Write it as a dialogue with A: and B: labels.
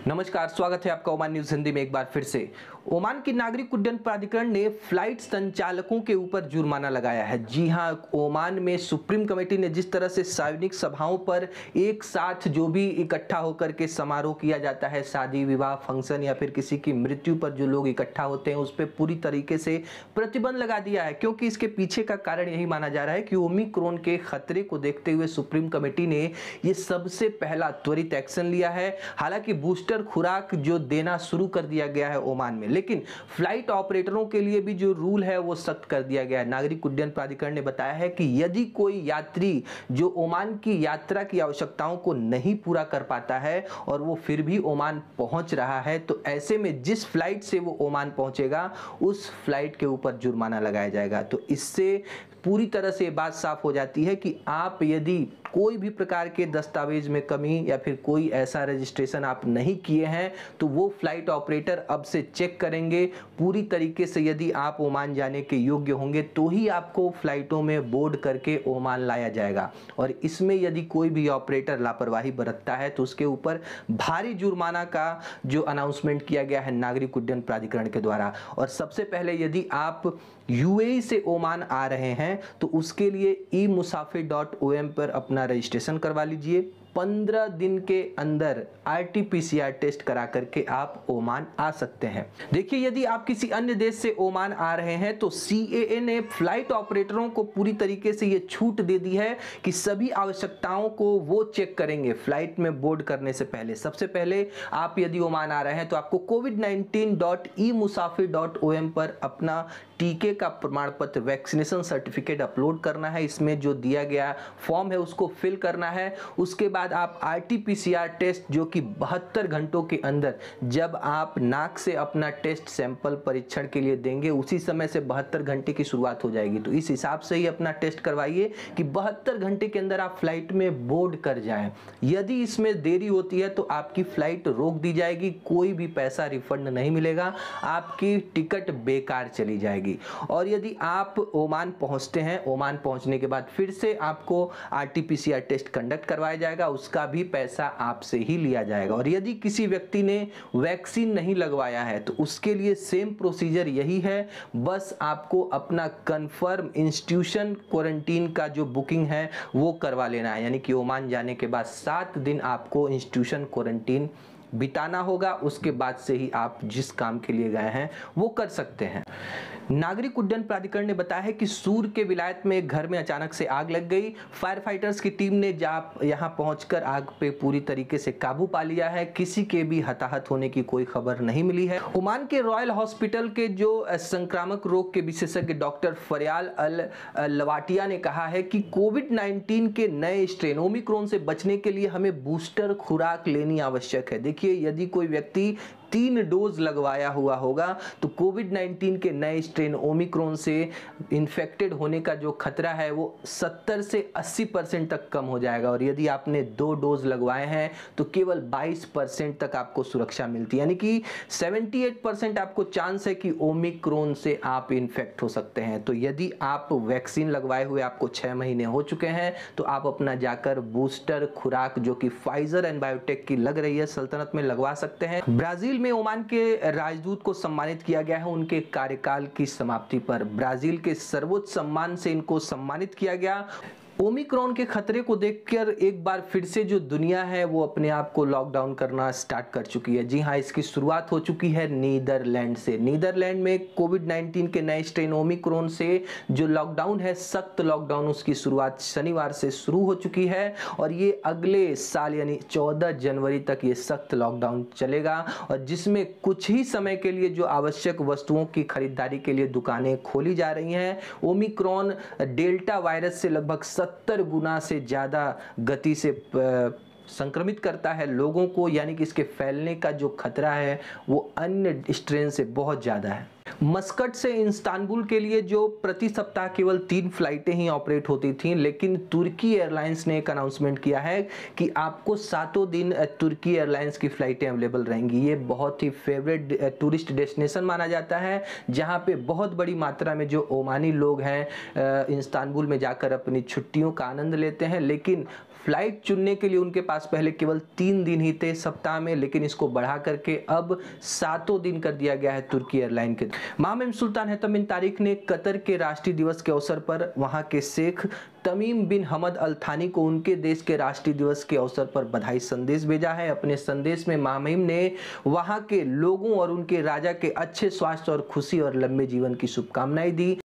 A: नमस्कार, स्वागत है आपका ओमान न्यूज हिंदी में एक बार फिर से। ओमान की नागरिक उड्डयन प्राधिकरण ने फ्लाइट संचालकों के ऊपर जुर्माना लगाया है। जी हां, ओमान में सुप्रीम कमेटी ने जिस तरह से सार्वजनिक सभाओं पर एक साथ जो भी इकट्ठा होकर के समारोह किया जाता है, शादी विवाह फंक्शन या फिर किसी की मृत्यु पर जो लोग इकट्ठा होते हैं, उस पर पूरी तरीके से प्रतिबंध लगा दिया है। क्योंकि इसके पीछे का कारण यही माना जा रहा है कि ओमिक्रॉन के खतरे को देखते हुए सुप्रीम कमेटी ने यह सबसे पहला त्वरित एक्शन लिया है। हालांकि बूस्टर खुराक जो देना शुरू कर दिया गया है ओमान में, लेकिन फ्लाइट ऑपरेटरों के लिए भी जो रूल है वो सख्त कर दिया गया है। नागरिक उड्डयन प्राधिकरण ने बताया है कि यदि कोई यात्री जो ओमान की यात्रा की आवश्यकताओं को नहीं पूरा कर पाता है और वो फिर भी ओमान पहुंच रहा है, तो ऐसे में जिस फ्लाइट से वो ओमान पहुंचेगा उस फ्लाइट के ऊपर जुर्माना लगाया जाएगा। तो इससे पूरी तरह से बात साफ हो जाती है कि आप यदि कोई भी प्रकार के दस्तावेज में कमी या फिर कोई ऐसा रजिस्ट्रेशन आप नहीं किए हैं तो वो फ्लाइट ऑपरेटर अब से चेक करेंगे पूरी तरीके से। यदि आप ओमान जाने के योग्य होंगे तो ही आपको फ्लाइटों में बोर्ड करके ओमान लाया जाएगा। और इसमें यदि कोई भी ऑपरेटर लापरवाही बरतता है तो उसके ऊपर भारी जुर्माना का जो अनाउंसमेंट किया गया है नागरिक उड्डयन प्राधिकरण के द्वारा। और सबसे पहले यदि आप यूएई से ओमान आ रहे हैं तो उसके लिए emusafir.om पर अपना रजिस्ट्रेशन करवा लीजिए। 15 दिन के अंदर RT-PCR टेस्ट करा करके आप ओमान आ सकते हैं। देखिए, यदि आप किसी अन्य देश से ओमान आ रहे हैं तो CAA ने फ्लाइट ऑपरेटरों को पूरी तरीके से ये छूट दे दी है कि सभी आवश्यकताओं को वो चेक करेंगे फ्लाइट में बोर्ड करने से पहले। सबसे पहले आप यदि ओमान आ रहे हैं तो आपको covid19.emusafir.om पर अपना टीके का प्रमाण पत्र, वैक्सीनेशन सर्टिफिकेट अपलोड करना है। इसमें जो दिया गया फॉर्म है उसको फिल करना है। उसके बाद आप RT-PCR टेस्ट जो कि 72 घंटों के अंदर, जब आप नाक से अपना टेस्ट सैंपल परीक्षण के लिए देंगे उसी समय से 72 घंटे की शुरुआत हो जाएगी। तो इस हिसाब से ही अपना टेस्ट करवाइए कि 72 घंटे के अंदर आप फ्लाइट में बोर्ड कर जाएं। यदि इसमें देरी होती है तो आपकी फ्लाइट रोक दी जाएगी, कोई भी पैसा रिफंड नहीं मिलेगा, आपकी टिकट बेकार चली जाएगी। और यदि आप ओमान पहुंचते हैं, ओमान पहुंचने के बाद फिर से आपको RT-PCR टेस्ट कंडक्ट करवाया जाएगा, उसका भी पैसा आपसे ही लिया जाएगा। और यदि किसी व्यक्ति ने वैक्सीन नहीं लगवाया है तो उसके लिए सेम प्रोसीजर यही है, बस आपको अपना कंफर्म इंस्टीट्यूशन क्वारंटीन का जो बुकिंग है वो करवा लेना है। यानी कि ओमान जाने के बाद 7 दिन आपको इंस्टीट्यूशन क्वारंटीन बिताना होगा। उसके बाद से ही आप जिस काम के लिए गए हैं वो कर सकते हैं। नागरिक उड्डयन प्राधिकरण ने बताया है कि सूर के विलायत में एक घर में अचानक से आग लग गई। फायर फाइटर्स की टीम ने यहां पहुंचकर आग पे पूरी तरीके से काबू पा लिया है। किसी के भी हताहत होने की कोई खबर नहीं मिली है। ओमान के रॉयल हॉस्पिटल के जो संक्रामक रोग के विशेषज्ञ डॉक्टर फरियाल अल लवाटिया ने कहा है कि कोविड-19 के नए स्ट्रेन ओमिक्रॉन से बचने के लिए हमें बूस्टर खुराक लेनी आवश्यक है। देखिए, यदि कोई व्यक्ति 3 डोज लगवाया हुआ होगा तो कोविड-19 के नए स्ट्रेन ओमिक्रॉन से इन्फेक्टेड होने का जो खतरा है वो 70 से 80% तक कम हो जाएगा। और यदि आपने 2 डोज लगवाए हैं तो केवल 22% तक आपको सुरक्षा मिलती है। यानी कि 78% आपको चांस है कि ओमिक्रॉन से आप इन्फेक्ट हो सकते हैं। तो यदि आप वैक्सीन लगवाए हुए आपको 6 महीने हो चुके हैं तो आप अपना जाकर बूस्टर खुराक जो कि फाइजर एंड बायोटेक की लग रही है सल्तनत में लगवा सकते हैं। ब्राजील में ओमान के राजदूत को सम्मानित किया गया है उनके कार्यकाल की समाप्ति पर। ब्राजील के सर्वोच्च सम्मान से इनको सम्मानित किया गया। ओमिक्रॉन के खतरे को देखकर एक बार फिर से जो दुनिया है वो अपने आप को लॉकडाउन करना स्टार्ट कर चुकी है। जी हाँ, इसकी शुरुआत हो चुकी है नीदरलैंड से। नीदरलैंड में कोविड-19 के नए स्ट्रेन ओमिक्रॉन से जो लॉकडाउन है, सख्त लॉकडाउन, उसकी शुरुआत शनिवार से शुरू हो चुकी है और ये अगले साल यानी 14 जनवरी तक ये सख्त लॉकडाउन चलेगा। और जिसमें कुछ ही समय के लिए जो आवश्यक वस्तुओं की खरीदारी के लिए दुकानें खोली जा रही हैं। ओमिक्रॉन डेल्टा वायरस से लगभग 70 गुना से ज्यादा गति से संक्रमित करता है लोगों को। यानी कि इसके फैलने का जो खतरा है वो अन्य स्ट्रेन से बहुत ज्यादा है। मस्कट से इस्तांबुल के लिए जो प्रति सप्ताह केवल 3 फ्लाइटें ही ऑपरेट होती थीं, लेकिन तुर्की एयरलाइंस ने एक अनाउंसमेंट किया है कि आपको 7 दिन तुर्की एयरलाइंस की फ्लाइटें अवेलेबल रहेंगी। ये बहुत ही फेवरेट टूरिस्ट डेस्टिनेशन माना जाता है, जहां पे बहुत बड़ी मात्रा में जो ओमानी लोग हैं इस्तांबुल में जाकर अपनी छुट्टियों का आनंद लेते हैं। लेकिन फ्लाइट चुनने के लिए उनके पास पहले केवल 3 दिन ही थे सप्ताह में, लेकिन इसको बढ़ा करके अब 7 दिन कर दिया गया है तुर्की एयरलाइन के। मोहम्मद सुल्तान हैतम बिन तारिक ने कतर के राष्ट्रीय दिवस के अवसर पर वहां के शेख तमीम बिन हमद अल थानी को उनके देश के राष्ट्रीय दिवस के अवसर पर बधाई संदेश भेजा है। अपने संदेश में मामहिम ने वहां के लोगों और उनके राजा के अच्छे स्वास्थ्य और खुशी और लंबे जीवन की शुभकामनाएं दी।